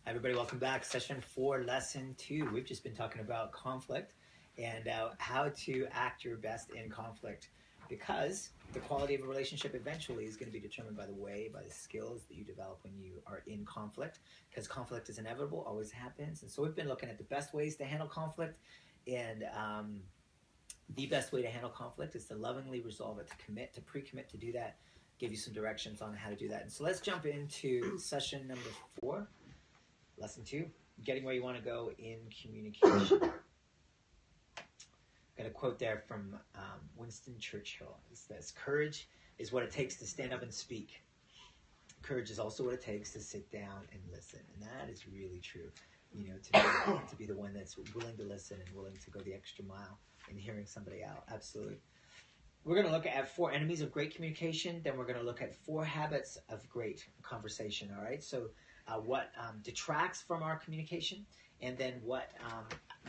Hi everybody, welcome back. Session 4, lesson 2. We've just been talking about conflict and how to act your best in conflict, because the quality of a relationship eventually is going to be determined by the skills that you develop when you are in conflict, because conflict is inevitable, always happens. And so we've been looking at the best ways to handle conflict, and the best way to handle conflict is to lovingly resolve it, to pre-commit to do that, give you some directions on how to do that. And so let's jump into session number 4. Lesson 2, getting where you want to go in communication. Got a quote there from Winston Churchill. It says, "Courage is what it takes to stand up and speak. Courage is also what it takes to sit down and listen." And that is really true. You know, to be the one that's willing to listen and willing to go the extra mile in hearing somebody out. Absolutely. We're going to look at 4 enemies of great communication. Then we're going to look at 4 habits of great conversation. All right. So what detracts from our communication, and then what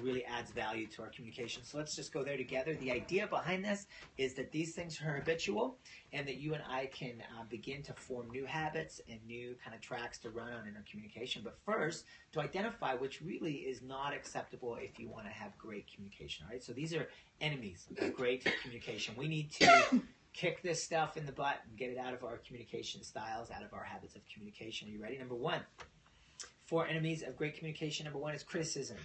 really adds value to our communication. So let's just go there together. The idea behind this is that these things are habitual, and that you and I can begin to form new habits and new kind of tracks to run on in our communication. But first, to identify which really is not acceptable if you want to have great communication. All right. So these are enemies of great communication. We need to kick this stuff in the butt and get it out of our communication styles, out of our habits of communication. Are you ready? Number 1, 4 enemies of great communication. Number 1 is criticism.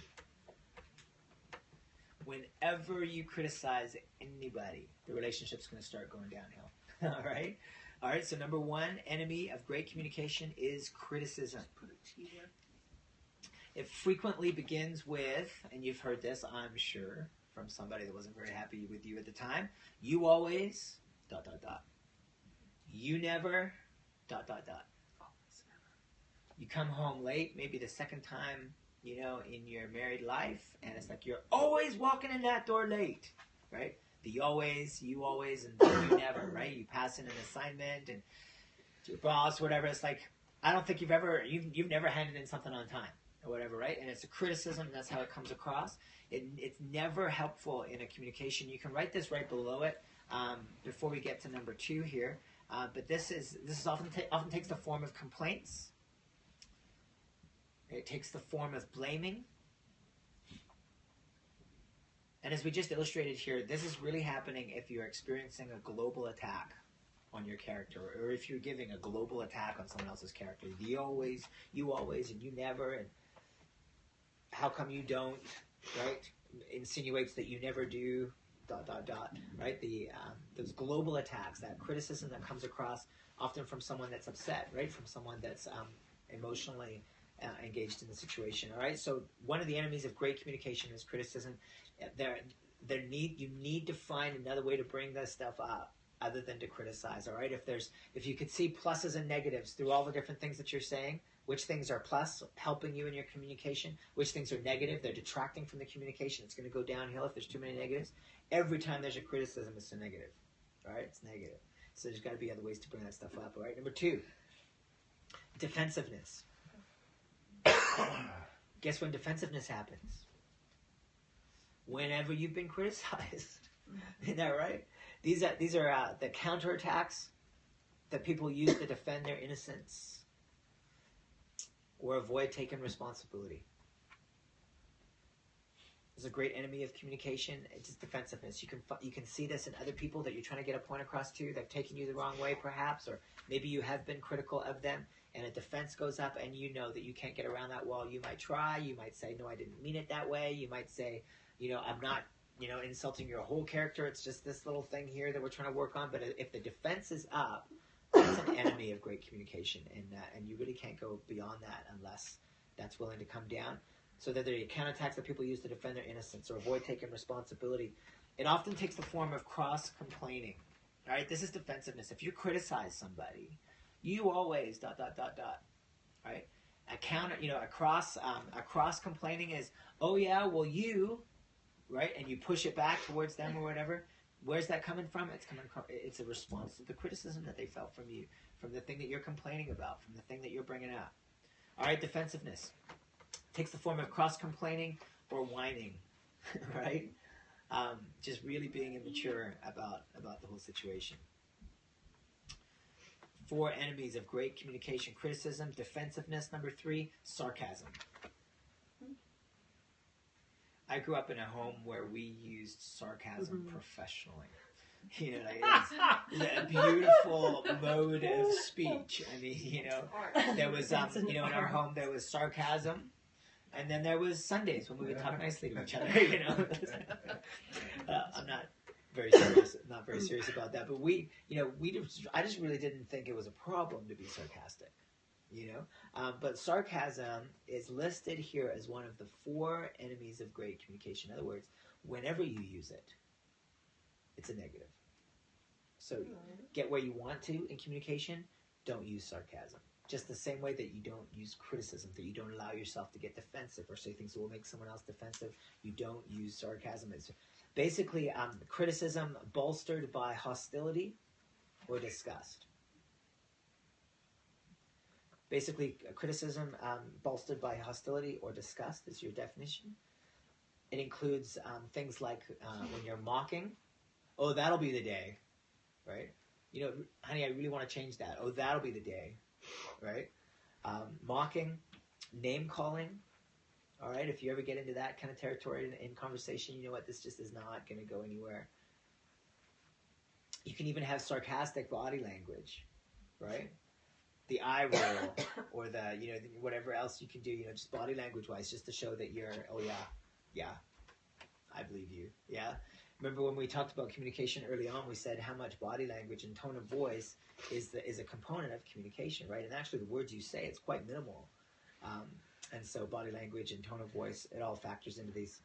Whenever you criticize anybody, the relationship's going to start going downhill. All right? All right, so number 1 enemy of great communication is criticism. It frequently begins with, and you've heard this, I'm sure, from somebody that wasn't very happy with you at the time, you always... ... You never... ... You come home late, maybe the second time, you know, in your married life, and it's like you're always walking in that door late, right? The always, you always, and you never, right? You pass in an assignment, and to your boss, whatever. It's like, I don't think you've never handed in something on time, or whatever, right? And it's a criticism, and that's how it comes across. It's never helpful in a communication. You can write this right below it. Before we get to number 2 here, but this often takes the form of complaints. It takes the form of blaming, and as we just illustrated here, this is really happening if you're experiencing a global attack on your character, or if you're giving a global attack on someone else's character. The always, you always, and you never, and how come you don't, right? Insinuates that you never do. ... right? Those global attacks, that criticism that comes across often from someone that's upset, right? From someone that's emotionally engaged in the situation. All right. So one of the enemies of great communication is criticism. You need to find another way to bring this stuff up other than to criticize. All right. If you could see pluses and negatives through all the different things that you're saying, which things are plus, helping you in your communication, which things are negative, they're detracting from the communication. It's going to go downhill if there's too many negatives. Every time there's a criticism, it's a negative. All right, it's negative. So there's got to be other ways to bring that stuff up. All right, number 2, defensiveness. Guess when defensiveness happens? Whenever you've been criticized. Isn't that right? These are the counterattacks that people use to defend their innocence or avoid taking responsibility. Is a great enemy of communication. It's just defensiveness. You can see this in other people that you're trying to get a point across to. They've taken you the wrong way, perhaps, or maybe you have been critical of them, and a defense goes up, and you know that you can't get around that wall. You might try. You might say, "No, I didn't mean it that way." You might say, "I'm not, insulting your whole character. It's just this little thing here that we're trying to work on." But if the defense is up, that's an enemy of great communication, and you really can't go beyond that unless that's willing to come down. So that there are counterattacks that people use to defend their innocence or avoid taking responsibility. It often takes the form of cross-complaining. All right, this is defensiveness. If you criticize somebody, you always ... Right? A cross-complaining is, "Oh yeah, well you," right? And you push it back towards them or whatever. Where's that coming from? It's a response to the criticism that they felt from you, from the thing that you're complaining about, from the thing that you're bringing up. All right, defensiveness takes the form of cross-complaining or whining, right? Just really being immature about the whole situation. 4 enemies of great communication: criticism, defensiveness. Number 3, sarcasm. I grew up in a home where we used sarcasm professionally. You know, like it's a beautiful mode of speech. I mean, you know, there was, you know, in our home there was sarcasm, and then there was Sundays when we would talk nicely to each other. You know, I'm not very serious about that. But I just really didn't think it was a problem to be sarcastic. You know, but sarcasm is listed here as one of the 4 enemies of great communication. In other words, whenever you use it, it's a negative. So get where you want to in communication, don't use sarcasm. Just the same way that you don't use criticism, that you don't allow yourself to get defensive or say things that will make someone else defensive, you don't use sarcasm. It's basically criticism bolstered by hostility or disgust. Basically, criticism bolstered by hostility or disgust is your definition. It includes things like when you're mocking, oh, that'll be the day, right? You know, honey, I really want to change that. Oh, that'll be the day, right? Mocking, name calling, all right? If you ever get into that kind of territory in conversation, you know what? This just is not going to go anywhere. You can even have sarcastic body language, right? The eye roll or the, you know, whatever else you can do, you know, just body language wise, just to show that you're, oh yeah, I believe you. Yeah. Remember when we talked about communication early on, we said how much body language and tone of voice is a component of communication, right? And actually the words you say, it's quite minimal. And so body language and tone of voice, it all factors into these.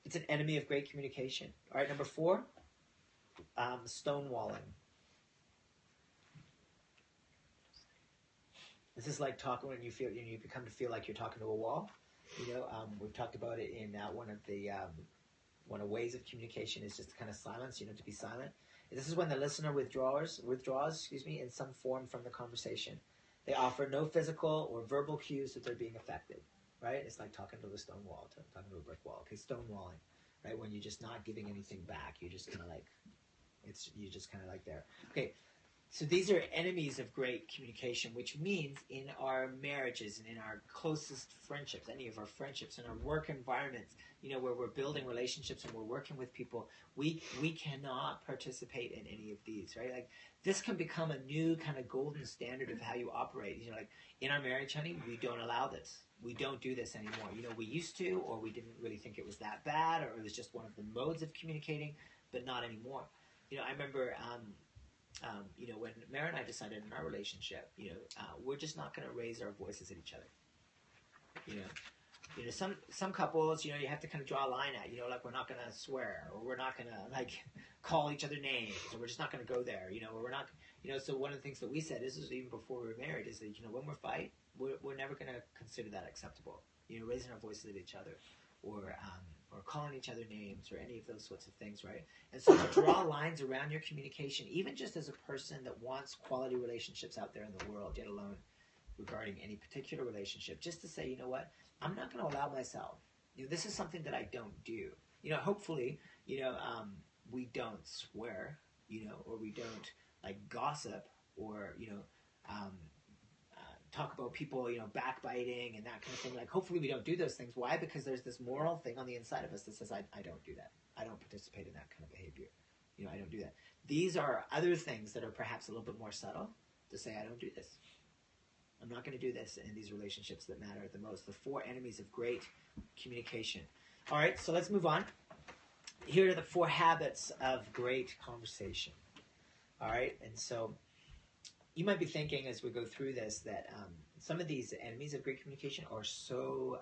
It's an enemy of great communication. All right, number 4, stonewalling. This is like talking when you become to feel like you're talking to a wall. You know, we've talked about it in one of ways of communication is just kind of silence. You know, to be silent. This is when the listener withdraws, in some form from the conversation. They offer no physical or verbal cues that they're being affected. Right? It's like talking to a stone wall, talking to a brick wall. Okay, stonewalling. Right? When you're just not giving anything back, you're just kind of like, you're just kind of like there. Okay. So these are enemies of great communication, which means in our marriages and in our closest friendships, any of our friendships, in our work environments, you know, where we're building relationships and we're working with people, we cannot participate in any of these, right? Like this can become a new kind of golden standard of how you operate. You know, like in our marriage, honey, we don't allow this. We don't do this anymore. You know, we used to, or we didn't really think it was that bad, or it was just one of the modes of communicating, but not anymore. You know, I remember, you know, when Mara and I decided in our relationship, you know, we're just not going to raise our voices at each other. You know, some couples, you know, you have to kind of draw a line at, you know, like we're not going to swear, or we're not going to like call each other names, or we're just not going to go there, you know, or we're not, you know. So one of the things that we said, this is even before we were married, is that, you know, when we're fighting, we're never going to consider that acceptable. You know, raising our voices at each other, or calling each other names, or any of those sorts of things, right? And so to draw lines around your communication, even just as a person that wants quality relationships out there in the world, yet alone regarding any particular relationship, just to say, you know what, I'm not going to allow myself, you know, this is something that I don't do. You know, hopefully, you know, we don't swear, you know, or we don't like gossip, or, you know, talk about people, you know, backbiting and that kind of thing. Like, hopefully we don't do those things. Why? Because there's this moral thing on the inside of us that says, I don't do that. I don't participate in that kind of behavior. You know, I don't do that. These are other things that are perhaps a little bit more subtle to say, I don't do this. I'm not going to do this in these relationships that matter the most. The 4 enemies of great communication. All right, so let's move on. Here are the 4 habits of great conversation. All right, and so you might be thinking as we go through this that some of these enemies of great communication are so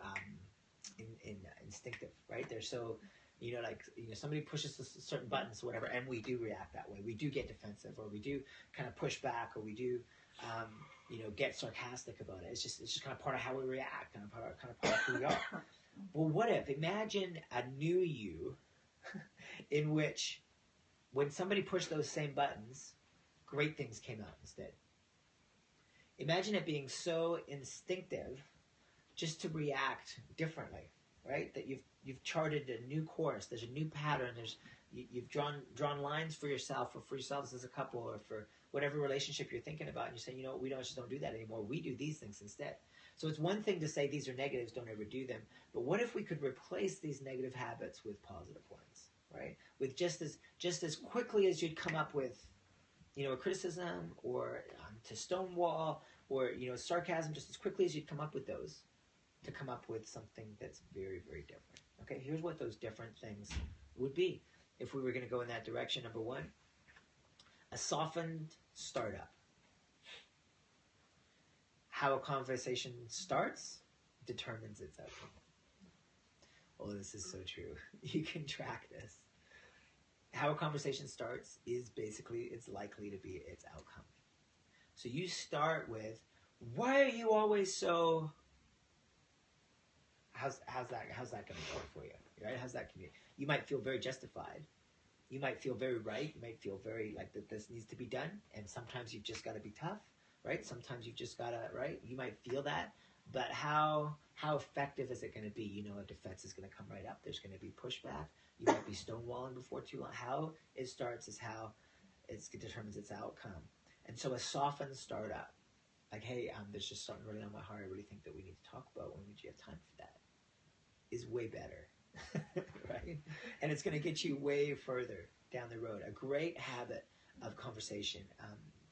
instinctive, right? They're so, you know, like, you know, somebody pushes certain buttons or whatever, and we do react that way. We do get defensive, or we do kind of push back, or we do, you know, get sarcastic about it. It's just kind of part of how we react, kind of part of who we are. Well, what if, imagine a new you in which when somebody pushed those same buttons, great things came out instead. Imagine it being so instinctive just to react differently, right? That you've charted a new course. There's a new pattern. You've drawn lines for yourself, or for yourselves as a couple, or for whatever relationship you're thinking about, and you're saying, we just don't do that anymore. We do these things instead. So it's one thing to say these are negatives, don't ever do them. But what if we could replace these negative habits with positive ones, right? With just as quickly as you'd come up with, a criticism or to stonewall or, sarcasm, just as quickly as you'd come up with those, to come up with something that's very, very different. Okay, here's what those different things would be if we were going to go in that direction. Number one, a softened startup. How a conversation starts determines its outcome. Oh, this is so true. You can track this. How a conversation starts is basically, it's likely to be its outcome. So you start with, why are you always so... How's that going to go for you? Right? How's that going to be? You might feel very justified. You might feel very right. You might feel very like that this needs to be done. And sometimes you've just got to be tough, right? Sometimes you've just got to, right? You might feel that. But how effective is it going to be? A defense is going to come right up. There's going to be pushback. You might be stonewalling before too long. How it starts is how it determines its outcome. And so a softened startup, like, hey, there's just something really on my heart I really think that we need to talk about. When would you have time for that? Is way better, right? And it's going to get you way further down the road. A great habit of conversation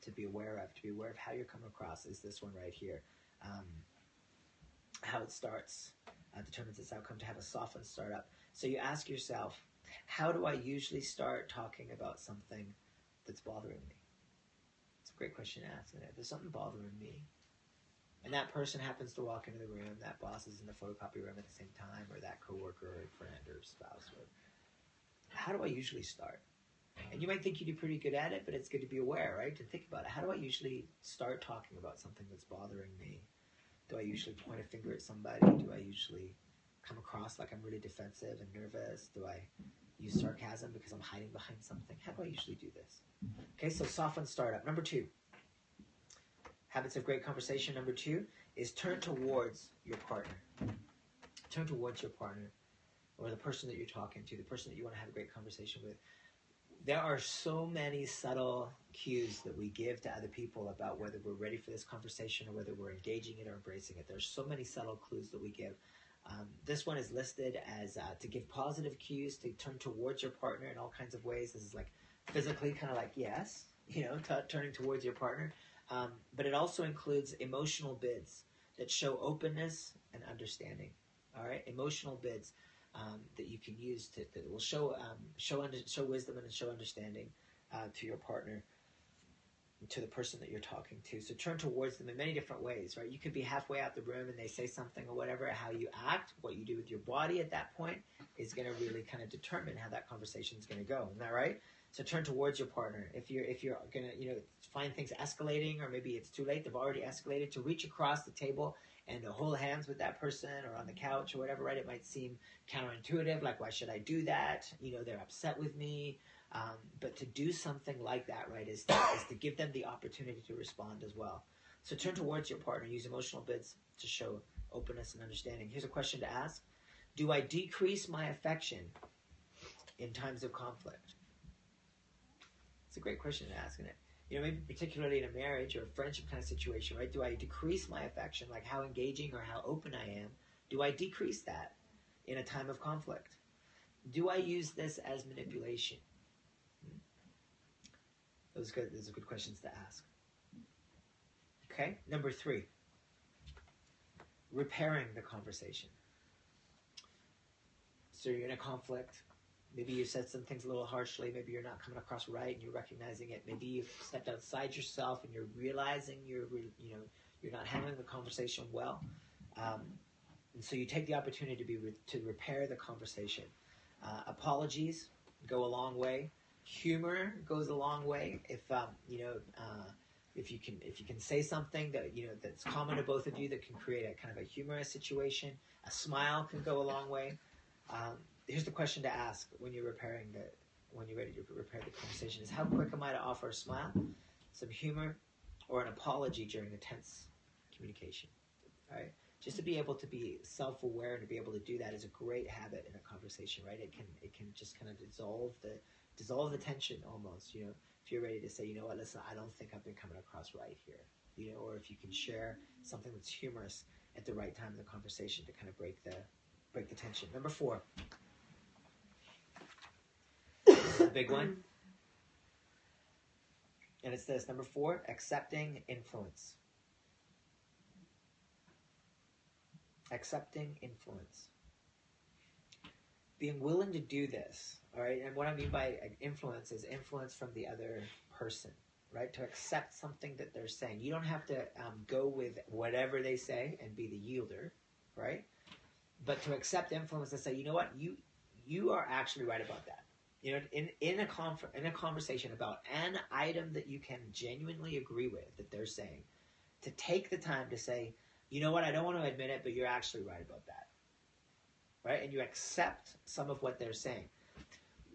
to be aware of how you're coming across is this one right here. How it starts determines its outcome. To have a softened startup. So you ask yourself, how do I usually start talking about something that's bothering me? It's a great question to ask. If there's something bothering me, and that person happens to walk into the room, that boss is in the photocopy room at the same time, or that coworker or friend or spouse, how do I usually start? And you might think you do pretty good at it, but it's good to be aware, right? To think about it. How do I usually start talking about something that's bothering me? Do I usually point a finger at somebody? Do I usually come across like I'm really defensive and nervous? Do I use sarcasm because I'm hiding behind something? How do I usually do this? Okay, so soften startup. Number two, habits of great conversation. Number two is turn towards your partner. Turn towards your partner or the person that you're talking to, the person that you want to have a great conversation with. There are so many subtle cues that we give to other people about whether we're ready for this conversation or whether we're engaging it or embracing it. There's so many subtle clues that we give. This one is listed as to give positive cues, to turn towards your partner in all kinds of ways. This is like physically kind of like yes, turning towards your partner. But it also includes emotional bids that show openness and understanding. All right, emotional bids that you can use that will show wisdom and show understanding to your partner, to the person that you're talking to. So turn towards them in many different ways, right? You could be halfway out the room and they say something or whatever. How you act, what you do with your body at that point is going to really kind of determine how that conversation is going to go. Isn't that right? So turn towards your partner. If you're going to find things escalating, or maybe it's too late, they've already escalated, to reach across the table and to hold hands with that person or on the couch or whatever, right? It might seem counterintuitive, like, why should I do that? They're upset with me. But to do something like that, right, is to give them the opportunity to respond as well. So turn towards your partner. Use emotional bids to show openness and understanding. Here's a question to ask. Do I decrease my affection in times of conflict? It's a great question to ask, isn't it? Maybe particularly in a marriage or a friendship kind of situation, right? Do I decrease my affection, like how engaging or how open I am? Do I decrease that in a time of conflict? Do I use this as manipulation? Those are good questions to ask. Okay, number three, repairing the conversation. So you're in a conflict. Maybe you said some things a little harshly. Maybe you're not coming across right and you're recognizing it. Maybe you've stepped outside yourself and you're realizing you're not handling the conversation well. And so you take the opportunity to repair the conversation. Apologies go a long way. Humor goes a long way. If you can say something that that's common to both of you, that can create a kind of a humorous situation. A smile can go a long way. Here's the question to ask when you're ready to repair the conversation: is how quick am I to offer a smile, some humor, or an apology during a tense communication? All right. Just to be able to be self-aware and to be able to do that is a great habit in a conversation, right? It can just kind of dissolve the tension almost. If if you're ready to say, you know what, listen, I don't think I've been coming across right here, you know, or if you can share something that's humorous at the right time in the conversation to kind of break the tension. Number 4. This is the big one. And it's this, number 4, accepting influence. Accepting influence. Being willing to do this, all right? And what I mean by influence is influence from the other person, right? To accept something that they're saying. You don't have to go with whatever they say and be the yielder, right? But to accept influence and say, you know what, you are actually right about that. You know, in a conversation about an item that you can genuinely agree with that they're saying, to take the time to say, you know what, I don't want to admit it, but you're actually right about that, right? And you accept some of what they're saying,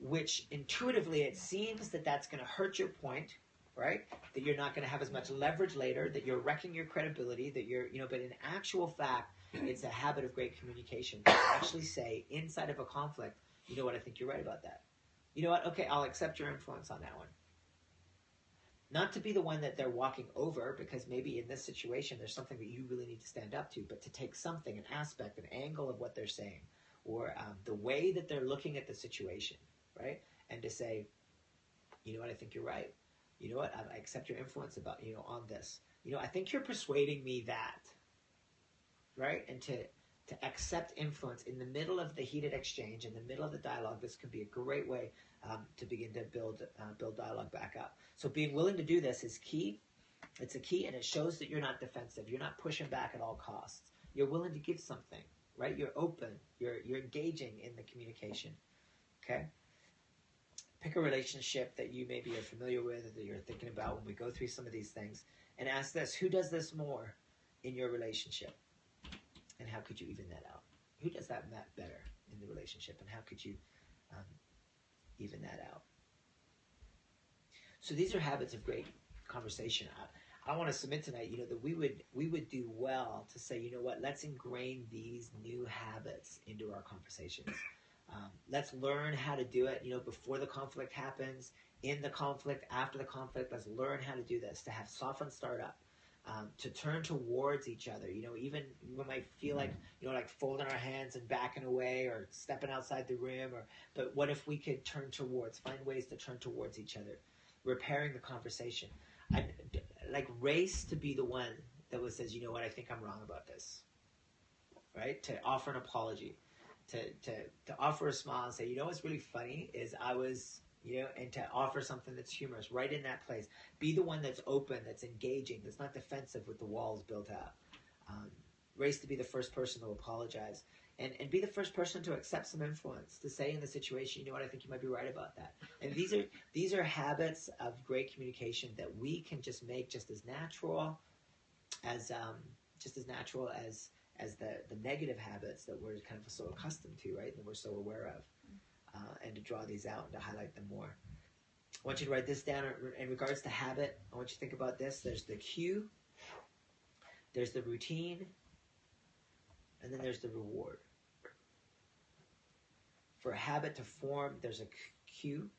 which intuitively it seems that that's going to hurt your point, right? That you're not going to have as much leverage later, that you're wrecking your credibility, that you're, you know, but in actual fact, it's a habit of great communication to actually say inside of a conflict, you know what, I think you're right about that. You know what? Okay, I'll accept your influence on that one. Not to be the one that they're walking over, because maybe in this situation there's something that you really need to stand up to, but to take something, an aspect, an angle of what they're saying, or the way that they're looking at the situation, right? And to say, you know what? I think you're right. You know what? I accept your influence about, you know, on this. You know, I think you're persuading me that, right? And to accept influence in the middle of the heated exchange, in the middle of the dialogue, this could be a great way to begin to build dialogue back up. So being willing to do this is key. It's a key, and it shows that you're not defensive. You're not pushing back at all costs. You're willing to give something, right? You're open. You're engaging in the communication, okay? Pick a relationship that you maybe are familiar with, or that you're thinking about when we go through some of these things, and ask this: who does this more in your relationship? And how could you even that out? Who does that better in the relationship? And how could you even that out? So these are habits of great conversation. I want to submit tonight, you know, that we would do well to say, you know what, let's ingrain these new habits into our conversations. Let's learn how to do it, you know, before the conflict happens, in the conflict, after the conflict. Let's learn how to do this, to have soften start up. To turn towards each other, you know, even we might feel like, you know, like folding our hands and backing away or stepping outside the rim, but what if we could turn towards, find ways to turn towards each other, repairing the conversation. Like race to be the one that says, you know what, I think I'm wrong about this, right? To offer an apology, to offer a smile and say, you know what's really funny is I was, you know, and to offer something that's humorous right in that place. Be the one that's open, that's engaging, that's not defensive with the walls built up. Race to be the first person to apologize. And be the first person to accept some influence, to say in the situation, you know what, I think you might be right about that. And these are habits of great communication that we can just make just as natural as the negative habits that we're kind of so accustomed to, right, that we're so aware of. And to draw these out and to highlight them more. I want you to write this down in regards to habit. I want you to think about this. There's the cue, there's the routine, and then there's the reward. For a habit to form, there's a cue,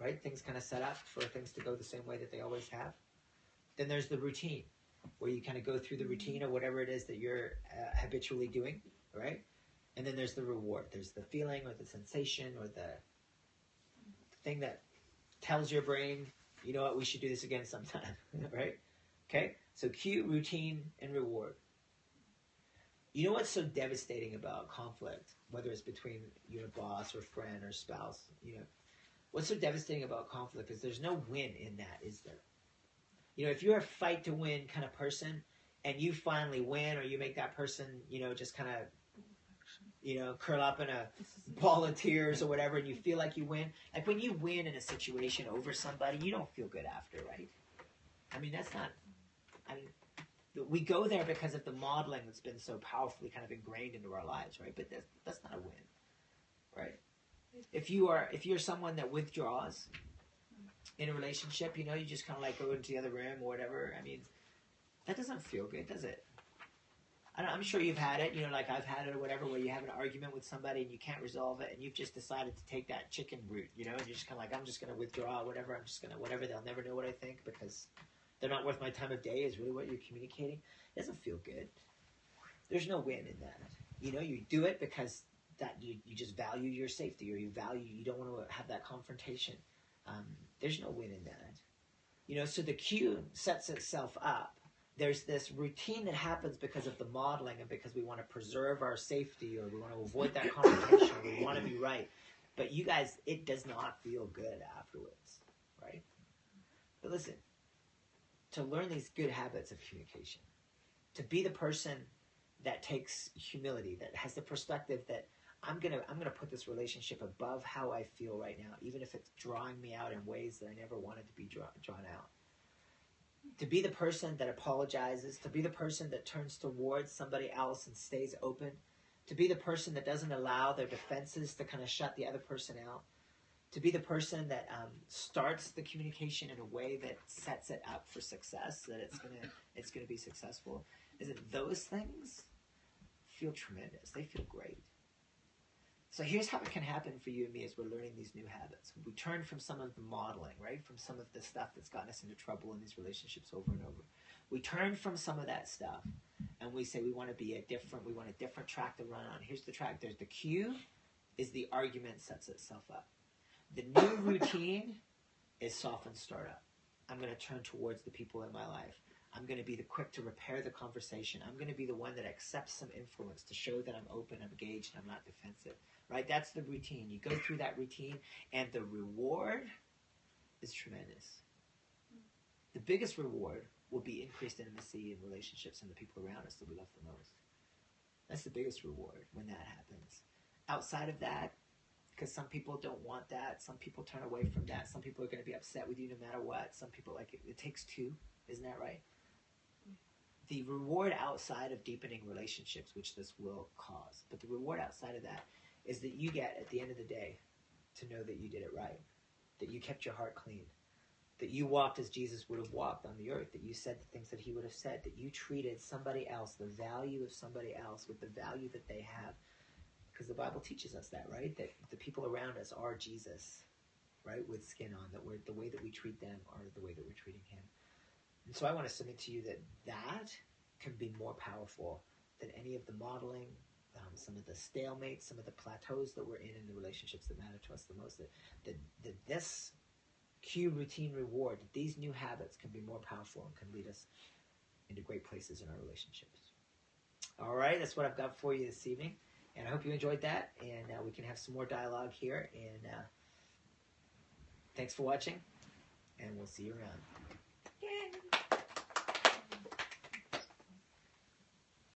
right? Things kind of set up for things to go the same way that they always have. Then there's the routine, where you kind of go through the routine of whatever it is that you're habitually doing, right? And then there's the reward. There's the feeling or the sensation or the thing that tells your brain, you know what, we should do this again sometime, right? Okay? So cue, routine, and reward. You know what's so devastating about conflict, whether it's between you and a boss or friend or spouse, you know, what's so devastating about conflict is there's no win in that, is there? You know, if you're a fight to win kind of person and you finally win, or you make that person, you know, just kind of, you know, curl up in a ball of tears or whatever, and you feel like you win. Like when you win in a situation over somebody, you don't feel good after, right? I mean, that's not, I mean, we go there because of the modeling that's been so powerfully kind of ingrained into our lives, right? But that's not a win, right? If you're someone that withdraws in a relationship, you know, you just kind of like go into the other room or whatever. I mean, that doesn't feel good, does it? I I'm sure you've had it, like I've had it or whatever, where you have an argument with somebody and you can't resolve it, and you've just decided to take that chicken route, and you're just kind of like, I'm just going to withdraw, whatever, whatever, they'll never know what I think because they're not worth my time of day is really what you're communicating. It doesn't feel good. There's no win in that. You do it because that you just value your safety, or you don't want to have that confrontation. There's no win in that. So the cue sets itself up. There's this routine that happens because of the modeling and because we want to preserve our safety, or we want to avoid that confrontation, or we want to be right. But you guys, it does not feel good afterwards, right? But listen, to learn these good habits of communication, to be the person that takes humility, that has the perspective that I'm gonna put this relationship above how I feel right now, even if it's drawing me out in ways that I never wanted to be drawn out. To be the person that apologizes, to be the person that turns towards somebody else and stays open, to be the person that doesn't allow their defenses to kind of shut the other person out, to be the person that starts the communication in a way that sets it up for success, that it's gonna be successful. Those things feel tremendous. They feel great. So here's how it can happen for you and me as we're learning these new habits. We turn from some of the modeling, right? From some of the stuff that's gotten us into trouble in these relationships over and over. We turn from some of that stuff and we say we want a different track to run on. Here's the track. There's the cue is the argument sets itself up. The new routine is soften startup. I'm going to turn towards the people in my life. I'm going to be the quick to repair the conversation. I'm going to be the one that accepts some influence to show that I'm open, I'm engaged, and I'm not defensive. Right? That's the routine. You go through that routine, and the reward is tremendous. The biggest reward will be increased intimacy in relationships and the people around us that we love the most. That's the biggest reward when that happens. Outside of that, because some people don't want that, some people turn away from that, some people are going to be upset with you no matter what, some people it takes two, isn't that right? The reward outside of deepening relationships, which this will cause, but the reward outside of that is that you get, at the end of the day, to know that you did it right, that you kept your heart clean, that you walked as Jesus would have walked on the earth, that you said the things that he would have said, that you treated somebody else, the value of somebody else, with the value that they have. Because the Bible teaches us that, right? That the people around us are Jesus, right? With skin on, that the way that we treat them are the way that we're treating him. And so I want to submit to you that can be more powerful than any of the modeling, some of the stalemates, some of the plateaus that we're in the relationships that matter to us the most. That this cue, routine, reward, these new habits can be more powerful and can lead us into great places in our relationships. All right, that's what I've got for you this evening. And I hope you enjoyed that, and we can have some more dialogue here. And thanks for watching, and we'll see you around. Yay.